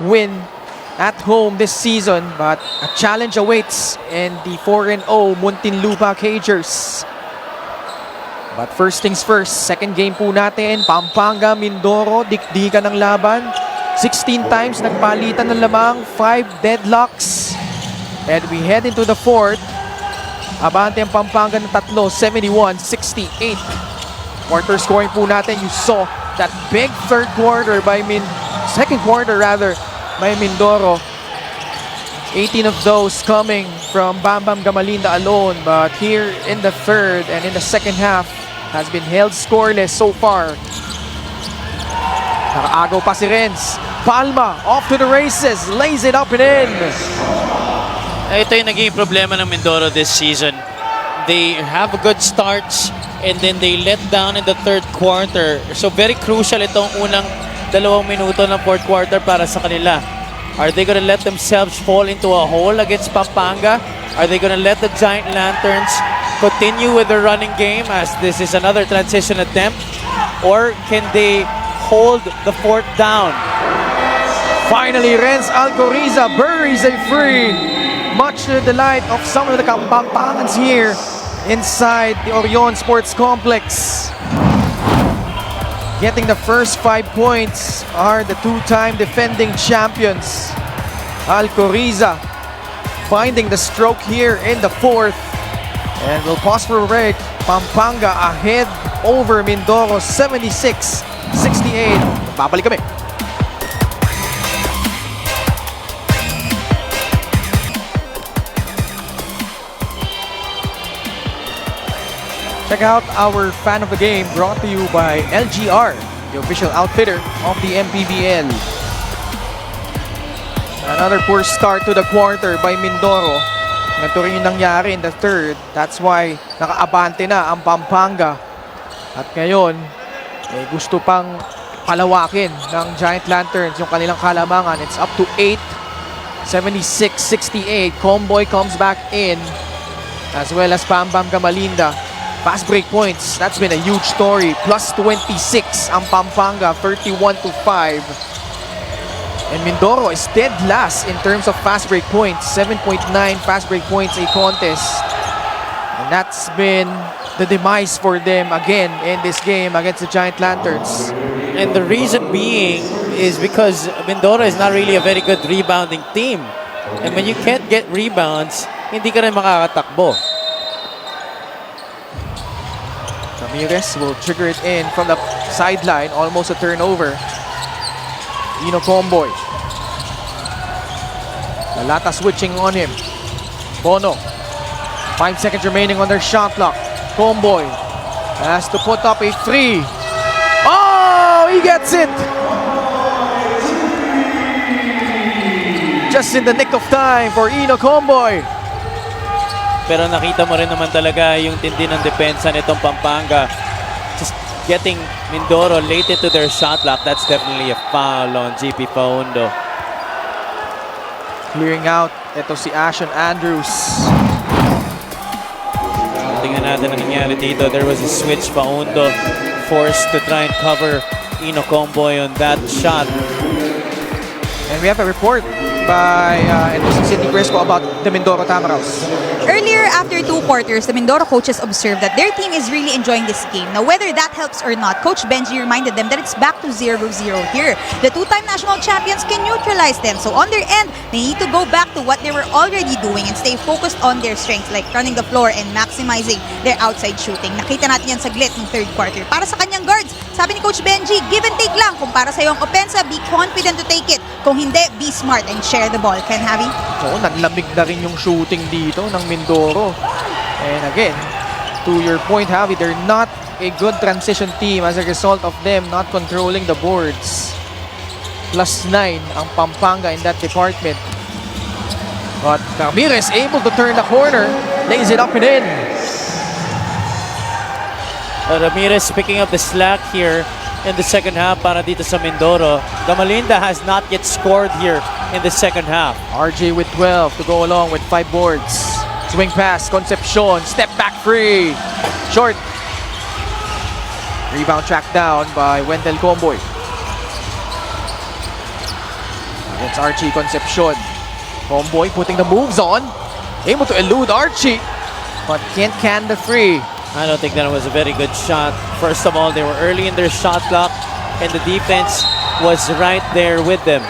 win at home this season, but a challenge awaits in the 4-0 Muntinlupa Cagers. But first things first, second game po natin, Pampanga, Mindoro, dikdikan ng laban. 16 times nagpalitan ng lamang, 5 deadlocks. And we head into the fourth. Abante ang Pampanga ng tatlo, 71-68. Quarter scoring po natin, you saw that big second quarter by Mindoro. 18 of those coming from Bam Bam Gamalinda alone, but here in the third and in the second half has been held scoreless so far. Nakaagaw pa si Renz. Palma off to the races, lays it up and in. Ito yung naging problema ng Mindoro this season. They have a good starts and then they let down in the third quarter. So very crucial itong unang 2 minuto ng fourth quarter para sa kanila. Are they gonna let themselves fall into a hole against Pampanga? Are they gonna let the Giant Lanterns continue with their running game as this is another transition attempt? Or can they hold the fourth down? Finally, Renz Alcoriza buries a free. Much to the delight of some of the Pampangans here inside the Orion Sports Complex. Getting the first 5 points are the two-time defending champions. Alcoriza finding the stroke here in the fourth. And we'll pause for a break. Pampanga ahead over Mindoro 76-68. Babalik kami. Check out our fan of the game brought to you by LGR, the official outfitter of the Mpbl. Another poor start to the quarter by Mindoro. Ganito rin yung nangyari in the third. That's why nakaabante na ang Pampanga. At ngayon, gusto pang palawakin ng Giant Lanterns yung kanilang kalamangan. It's up to 8. 76-68. Comboy comes back in, as well as Bam Bam Gamalinda. Fast break points, that's been a huge story. Plus 26 ang Pampanga, 31-5. And Mindoro is dead last in terms of fast break points. 7.9 fast break points a contest. And that's been the demise for them again in this game against the Giant Lanterns. And the reason being is because Mindoro is not really a very good rebounding team. And when you can't get rebounds, hindi ka rin makakatakbo. Ramirez will trigger it in from the sideline, almost a turnover. Ino Comboy. Lalata switching on him. Bono. 5 seconds remaining on their shot clock. Comboy has to put up a three. Oh, he gets it! Just in the nick of time for Ino Comboy. Pero nakita mo rin naman talaga yung tindi ng depensa nitong Pampanga. Just getting Mindoro late into their shot clock. That's definitely a foul on GP Paundo. Clearing out, ito si Ashon Andrews. Tingnan natin ang nangyari dito. There was a switch. Paundo forced to try and cover Ino Comboy on that shot. And we have a report by Sidney Crespo about the Mindoro Tamaraws. Earlier, after 2 quarters, the Mindoro coaches observed that their team is really enjoying this game. Now, whether that helps or not, Coach Benji reminded them that it's back to 0-0 here. The 2-time national champions can neutralize them. So on their end, they need to go back to what they were already doing and stay focused on their strengths like running the floor and maximizing their outside shooting. Nakita natin yan saglit ng third quarter. Para sa kanyang guards, sabi ni Coach Benji, give and take lang. Kung para sa iyong opensa, be confident to take it. Kung hindi, be smart and share the ball. Ken Javi? Oo, naglamig na rin yung shooting dito ng Mindoro. And again, to your point, Javi, they're not a good transition team as a result of them not controlling the boards. +9 ang Pampanga in that department. But Ramirez able to turn the corner, lays it up and in. Ramirez picking up the slack here in the second half para dito sa Mindoro. Gamalinda has not yet scored here in the second half. RJ with 12 to go along with 5 boards. Swing pass, Concepcion, step back free. Short. Rebound tracked down by Wendell Comboy. It's Archie Concepcion. Homeboy putting the moves on. Able to elude Archie, but can't can the free. I don't think that was a very good shot. First of all, they were early in their shot clock, and the defense was right there with them.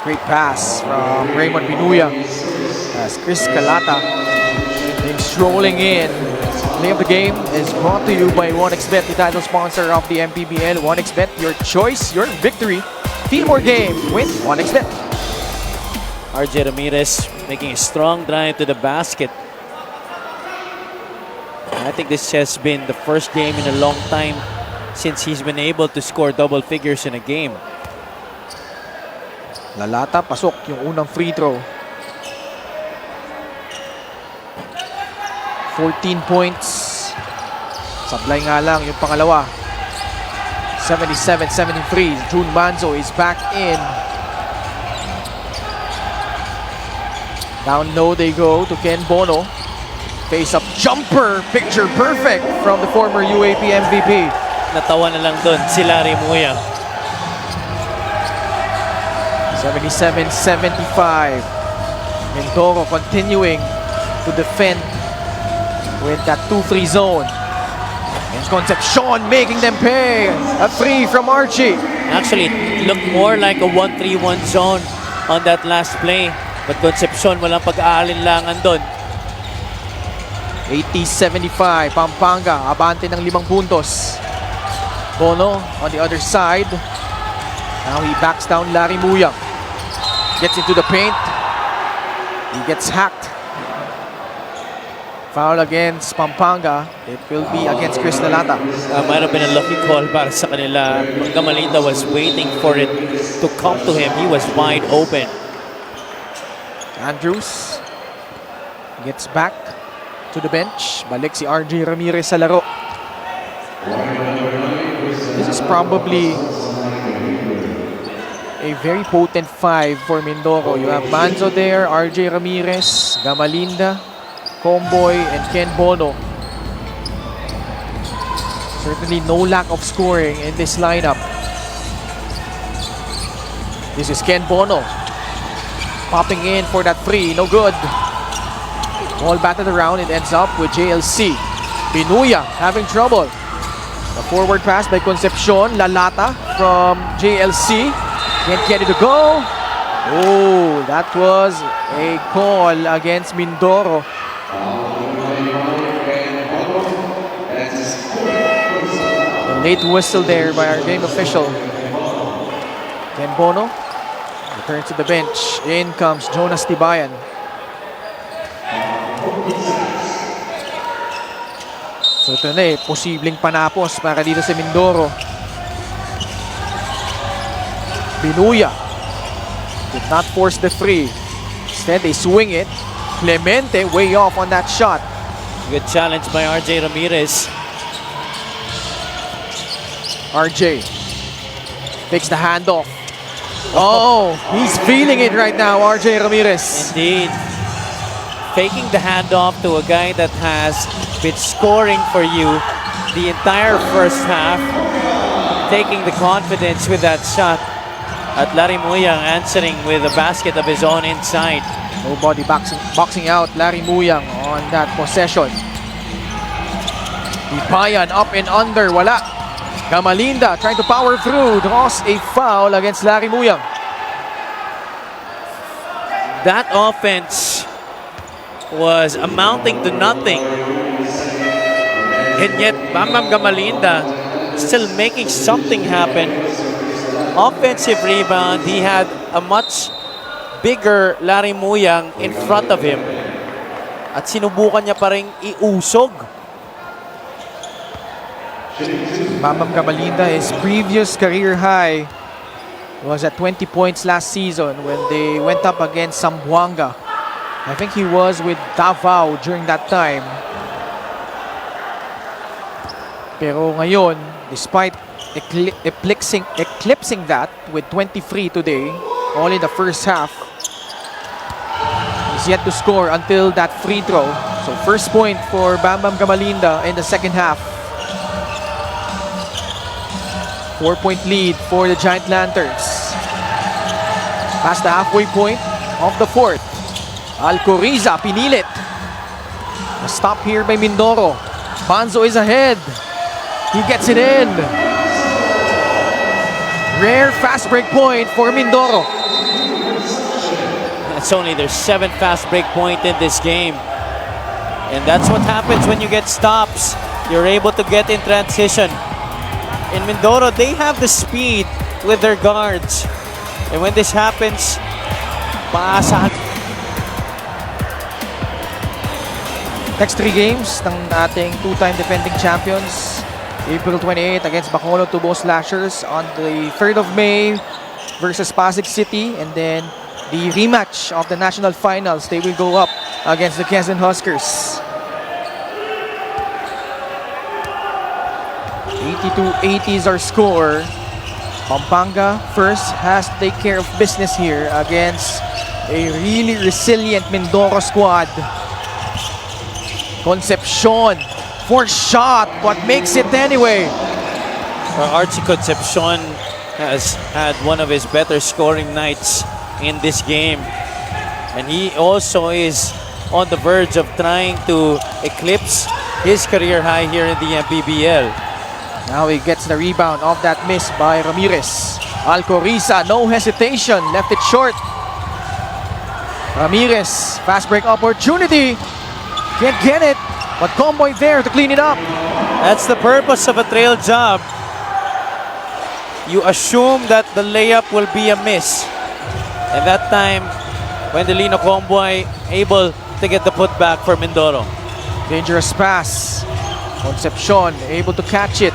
Great pass from Raymond Binuya as Chris Calata came strolling in. Play of the game is brought to you by 1xBet, the title sponsor of the Mpbl. 1xBet, your choice, your victory. Feel more games with 1xBet. RJ Ramirez making a strong drive to the basket. I think this has been the first game in a long time since he's been able to score double figures in a game. Lalata, pasok yung unang free throw. 14 points. Sablay nga lang yung pangalawa. 77-73. June Manzo is back in. Down low they go to Ken Bono. Face-up jumper. Picture perfect from the former UAP MVP. Natawa na lang doon si Larry Muyang. 77-75. Mindoro continuing to defend with that 2-3 zone. And Concepcion making them pay. A free from Archie. Actually, it looked more like a 1-3-1 zone on that last play. But Concepcion walang pag-aalinlangan doon. 80-75. Pampanga abante ng 5 puntos. Bono on the other side. Now he backs down Larry Muyang. Gets into the paint. He gets hacked. Foul against Pampanga. It will be against Chris Lalata. Might have been a lucky call para sa kanila. Gamalita was waiting for it to come to him. He was wide open. Andrews gets back to the bench. Balik si RJ Ramirez sa laro. This is probably a very potent 5 for Mindoro. You have Manzo there, RJ Ramirez, Gamalinda, Comboy, and Ken Bono. Certainly no lack of scoring in this lineup. This is Ken Bono. Popping in for that free, no good. Ball batted around, it ends up with JLC. Binuya having trouble. The forward pass by Concepcion. Lalata from JLC. Can't get it to go. Oh, that was a call against Mindoro. The late whistle there by our game official. Ken Bono returns to the bench. In comes Jonas Tibayan. So ito na posibleng panapos para dito sa Mindoro. Binuya did not force the free. Instead, they swing it. Clemente way off on that shot. Good challenge by RJ Ramirez. RJ takes the handoff. Oh, he's feeling it right now, RJ Ramirez. Indeed. Faking the handoff to a guy that has been scoring for you the entire first half. Taking the confidence with that shot. At Larry Muyang answering with a basket of his own inside. Nobody boxing out Larry Muyang on that possession. Tibayan up and under, wala. Gamalinda trying to power through, draws a foul against Larry Muyang. That offense was amounting to nothing. And yet, Bam Gamalinda still making something happen. Offensive rebound, he had a much bigger Larry Muyang in front of him. At sinubukan niya pa rin iusog. Bam Gamalinda, his previous career high was at 20 points last season when they went up against Zamboanga. I think he was with Davao during that time. Pero ngayon, despite eclipsing that with 23 today, all in the first half, he's yet to score until that free throw. So first point for Bam Gamalinda in the second half. 4-point lead for the Giant Lanterns. past the halfway point of the fourth. Alcoriza pinilit. A stop here by Mindoro. Banzo is ahead. He gets it in. Rare fast break point for Mindoro. That's only their 7th fast break point in this game. And that's what happens when you get stops. You're able to get in transition. In Mindoro, they have the speed with their guards. And when this happens, paasahan. Next 3 games ng ating two-time defending champions. April 28 against Bacolod Tubo Slashers, on the 3rd of May versus Pasig City, and then the rematch of the national finals. They will go up against the Quezon Huskers. 82-80 is our score. Pampanga first has to take care of business here against a really resilient Mindoro squad. Concepcion, fourth shot, but makes it anyway. Archie Concepcion has had one of his better scoring nights in this game. And he also is on the verge of trying to eclipse his career high here in the Mpbl. Now he gets the rebound off that miss by Ramirez. Alcoriza, no hesitation, left it short. Ramirez, fast break opportunity. Can't get it, but Comboy there to clean it up. That's the purpose of a trail job. You assume that the layup will be a miss. And that time, Wendelino Comboy able to get the putback for Mindoro. Dangerous pass. Concepcion able to catch it.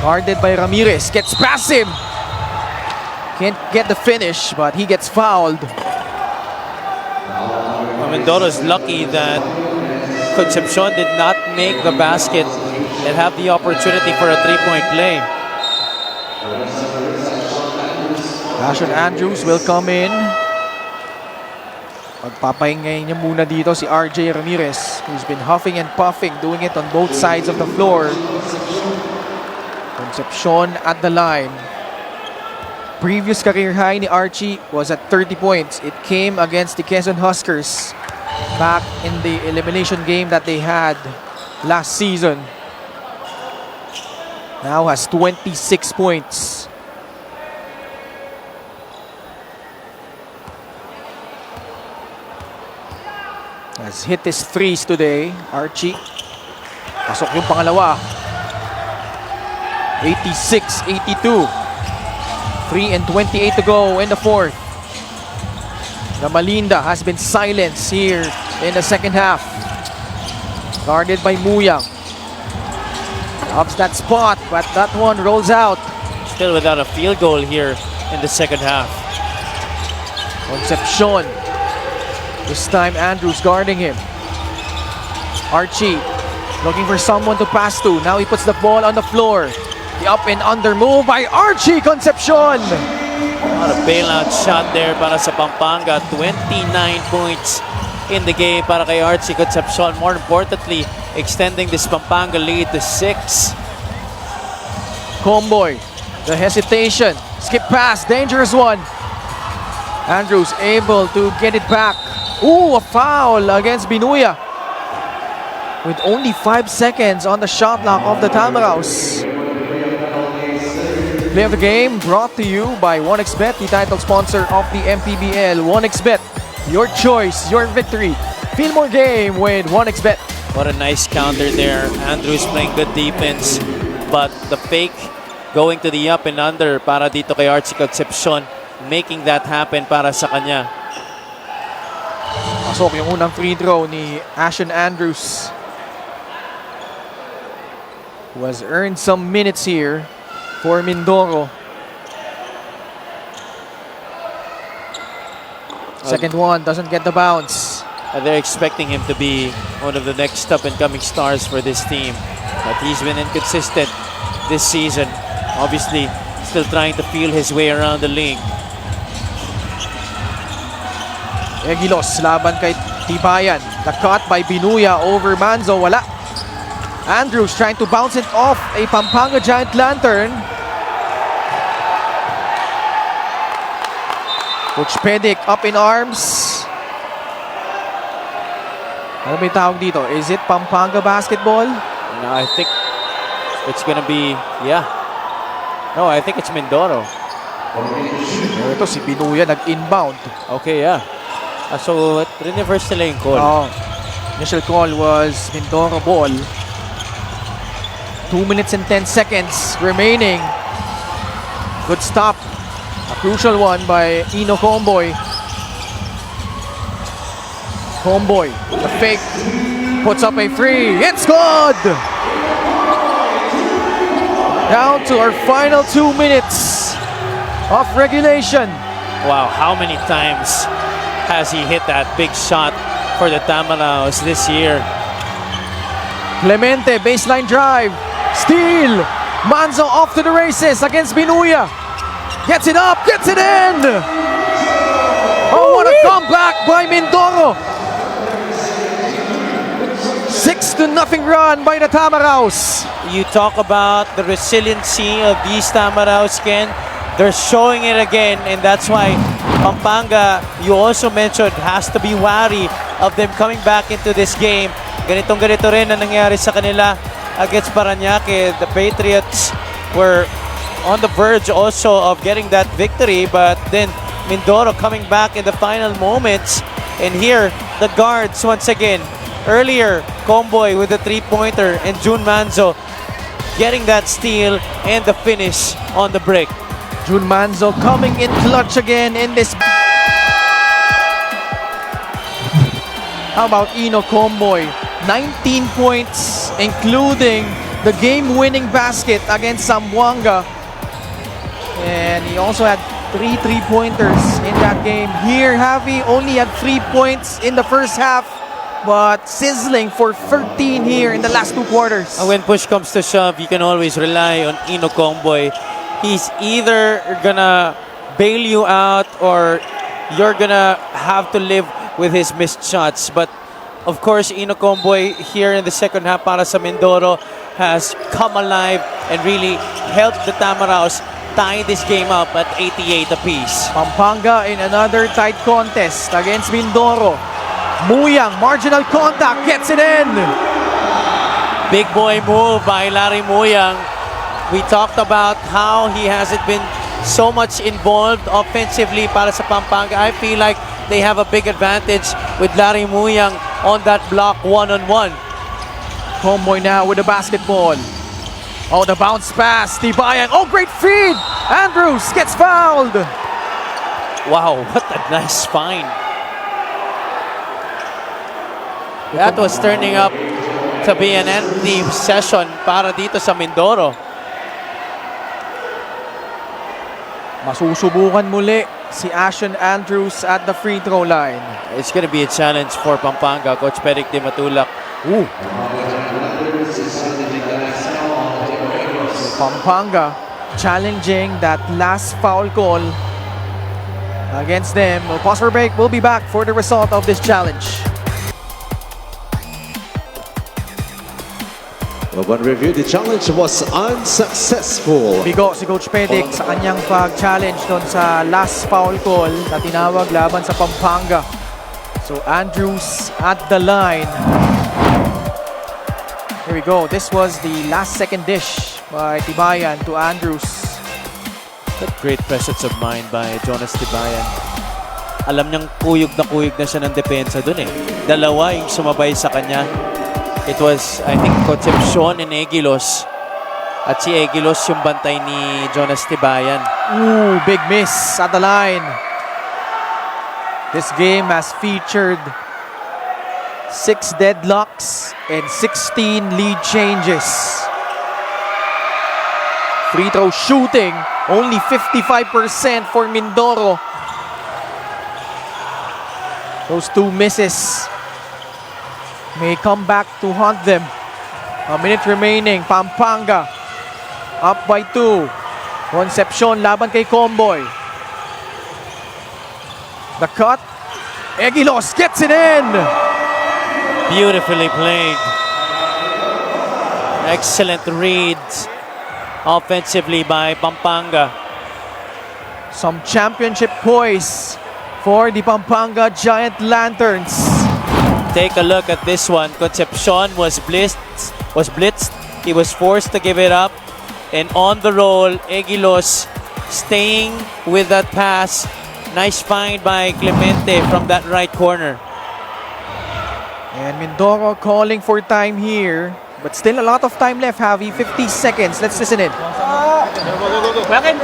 Guarded by Ramirez. Gets past him. Can't get the finish, but he gets fouled. Mindoro is lucky that Concepcion did not make the basket and have the opportunity for a three-point play. Ashon Andrews will come in. Pagpapahingay niya muna dito si RJ Ramirez, who's been huffing and puffing, doing it on both sides of the floor. Concepcion at the line. Previous career high ni Archie was at 30 points. It came against the Quezon Huskers back in the elimination game that they had last season. Now has 26 points. Has hit his threes today, Archie. Pasok yung pangalawa. 86-82. 3 and 28 to go in the fourth. The Malinda has been silenced here in the second half. Guarded by Muyang. Ups that spot, but that one rolls out. Still without a field goal here in the second half. Concepcion. This time Andrews guarding him. Archie looking for someone to pass to. Now he puts the ball on the floor. The up and under move by Archie Concepcion. What a bailout shot there para sa Pampanga. 29 points in the game para kay Archie Concepcion. More importantly, extending this Pampanga lead to 6. Comboy, the hesitation. Skip pass, dangerous one. Andrews able to get it back. Ooh, a foul against Binuya. With only 5 seconds on the shot clock of the Tamaraws. Play of the game brought to you by 1xBet, the title sponsor of the Mpbl. 1xBet, your choice, your victory. Feel more game with 1xBet. What a nice counter there. Andrews playing good defense, but the fake going to the up and under para dito kay Archie Concepcion, making that happen para sa kanya. Pasok yung unang free throw ni Ashon Andrews, who has earned some minutes here for Mindoro. Second one doesn't get the bounce. They're expecting him to be one of the next up-and-coming stars for this team. But he's been inconsistent this season. Obviously, still trying to feel his way around the league. Egilos laban kay Tibayan. The cut by Binuya over Manzo. Wala. Andrews trying to bounce it off a Pampanga Giant Lantern. Coach Pedic up in arms. Ano ba yung tawag dito? Is it Pampanga basketball? No, I think it's gonna be, yeah. No, I think it's Mindoro. Ito si Binuya nag-inbound. Okay, yeah. So, reverse nila yung call. Oh, initial call was Mindoro ball. 2 minutes and 10 seconds remaining. Good stop. A crucial one by Ino Comboy. Comboy, the fake, puts up a free. It's good! Down to our final 2 minutes of regulation. Wow, how many times has he hit that big shot for the Tamaraos this year? Clemente, baseline drive. Steal. Manzo off to the races against Binuya. Gets it up, gets it in. Oh, what a comeback by Mindoro. 6-0 run by the Tamaraos. You talk about the resiliency of these Tamaraos, Ken. They're showing it again, and that's why Pampanga, you also mentioned, has to be wary of them coming back into this game. Ganito rin ang nangyari sa kanila against Parañaque. The Patriots were on the verge also of getting that victory, but then Mindoro coming back in the final moments. And here, the guards once again. Earlier, Comboy with the three-pointer and June Manzo getting that steal and the finish on the break. June Manzo coming in clutch again in this. How about Ino Comboy? 19 points, including the game-winning basket against Zamboanga. And he also had 3 3-pointers in that game. Here, Javi only had 3 points in the first half, but sizzling for 13 here in the last 2 quarters. And when push comes to shove, you can always rely on Ino Comboy. He's either gonna bail you out or you're gonna have to live with his missed shots. But of course, Ino Comboy here in the second half para sa Mindoro has come alive and really helped the Tamaraos tie this game up at 88 apiece. Pampanga in another tight contest against Mindoro. Muyang, marginal contact, gets it in. Big boy move by Larry Muyang. We talked about how he hasn't been so much involved offensively para sa Pampanga. I feel like they have a big advantage with Larry Muyang on that block one-on-one. Comboy now with the basketball. Oh, the bounce pass, Tibayan. Oh, great feed. Andrews gets fouled. Wow, what a nice find. That was turning up to be an empty session para dito sa Mindoro. Masusubukan muli si Ashton Andrews at the free throw line. It's gonna be a challenge for Pampanga. Coach Peric Di Matulak. Ooh. Pampanga challenging that last foul call against them. We'll pause for a break. We'll be back for the result of this challenge. Upon review, the challenge was unsuccessful. Bigo si Coach Pedic sa kanyang pag-challenge doon sa last foul call na tinawag laban sa Pampanga. So Andrews at the line. Here we go. This was the last second dish by Tibayan to Andrews. That great presence of mind by Jonas Tibayan. Alam niyang kuyog na siya ng depensa doon eh. Dalawa yung sumabay sa kanya. It was, I think, Concepcion and Egilos. At si Egilos yung bantay ni Jonas Tibayan. Ooh, big miss at the line. This game has featured 6 deadlocks and 16 lead changes. Free throw shooting, only 55% for Mindoro. Those 2 misses may come back to haunt them. A minute remaining. Pampanga up by 2. Concepcion laban kay Comboy. The cut. Egilos gets it in. Beautifully played. Excellent reads offensively by Pampanga. Some championship poise for the Pampanga Giant Lanterns. Take a look at this one. Concepcion was blitzed. He was forced to give it up. And on the roll, Egilos staying with that pass. Nice find by Clemente from that right corner. And Mindoro calling for time here. But still a lot of time left, Javi. 50 seconds. Let's listen in. Wakin!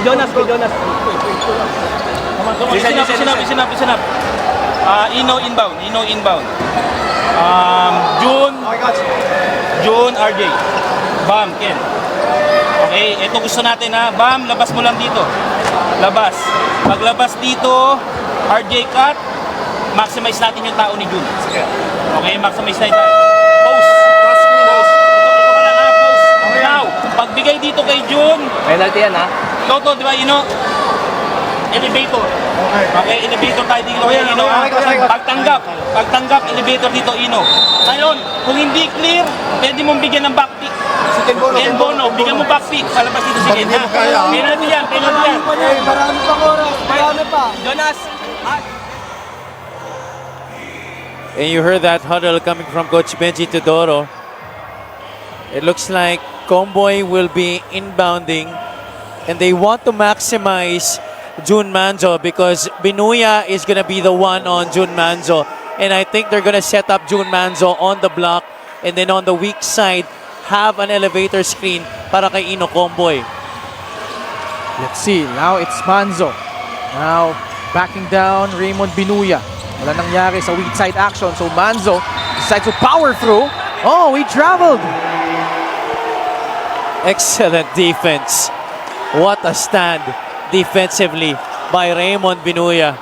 Jonas! Listen up. Ino inbound. June, RJ. Bam, Ken. Okay, ito gusto natin ha. Bam, labas mo lang dito. Labas. Paglabas dito, RJ cut. Maximize natin yung tao ni June. Okay, maximize natin tayo. Post. Ito ka lang ha, post. Now, pagbigay dito kay June. Penalty yan ha? Toto, di ba, Ino? Elevator. Okay, elevator tayo dito kay Ino. Pagtanggap, elevator dito, Ino. Ngayon, kung hindi clear, pwede mong bigyan ng backpick. Ken Bono, bigyan mo backpick. Palabas dito si Ken, ha? Penalty yan. Marami pa. Jonas. And you heard that huddle coming from Coach Benji Teodoro. It looks like Comboy will be inbounding and they want to maximize June Manzo because Binuya is going to be the one on June Manzo. And I think they're going to set up June Manzo on the block and then on the weak side, have an elevator screen para kay Ino Comboy. Let's see. Now it's Manzo. Now backing down Raymond Binuya. Wala nangyari sa weak side action. So Manzo decides to power through. Oh, he traveled. Excellent defense. What a stand defensively by Raymond Binuya.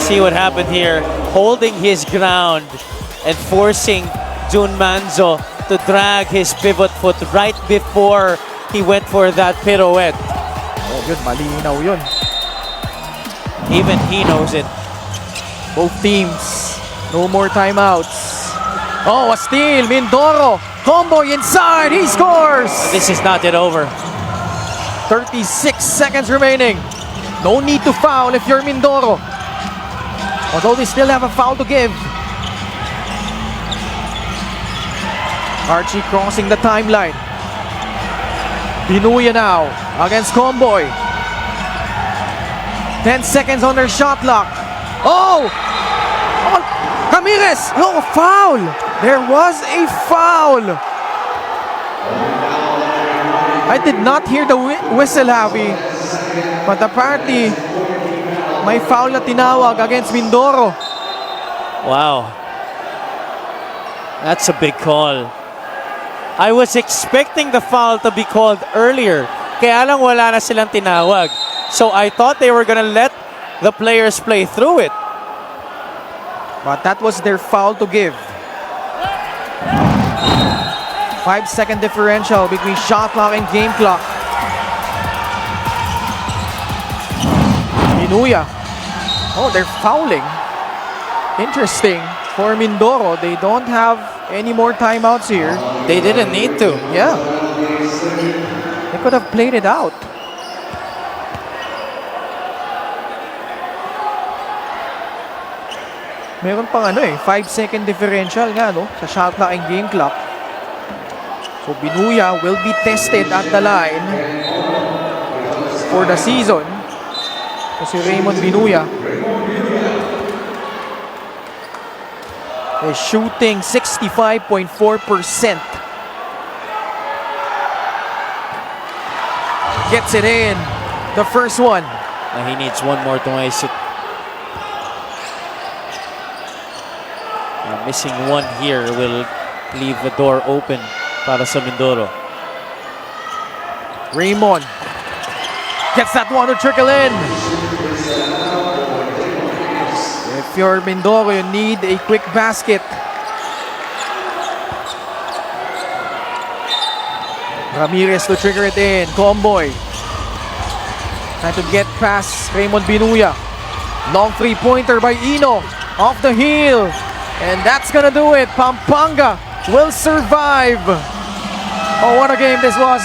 See what happened here. Holding his ground and forcing June Manzo to drag his pivot foot right before he went for that pirouette. Oh, yun. Malinaw yun. Even he knows it. Both teams, no more timeouts. Oh, a steal. Mindoro. Comboy inside. He scores. This is not yet over. 36 seconds remaining. No need to foul if you're Mindoro. Although they still have a foul to give. Archie crossing the timeline. Binuya now against Comboy. 10 seconds on their shot clock. Oh! Ramirez! Oh, foul! There was a foul! I did not hear the whistle, Javi. But apparently, may foul na tinawag against Mindoro. Wow. That's a big call. I was expecting the foul to be called earlier. Kaya lang wala na silang tinawag. So I thought they were gonna let the players play through it. But that was their foul to give. 5-second differential between shot clock and game clock. Binuya. Oh, they're fouling. Interesting. For Mindoro, they don't have any more timeouts here. They didn't need to. Yeah. They could have played it out. Meron pang 5-second differential nga sa shot clock and game clock. So Binuya will be tested at the line for the season. Kasi Raymond Binuya is shooting 65.4%. Gets it in. The first one. He needs one more to ice it. Missing one here will leave the door open para sa Mindoro. Raymond gets that one to trickle in. If you're Mindoro, you need a quick basket. Ramirez to trigger it in. Comboy trying to get past Raymond Binuya. Long three-pointer by Ino. Off the heel. And that's gonna do it. Pampanga will survive. Oh, what a game this was.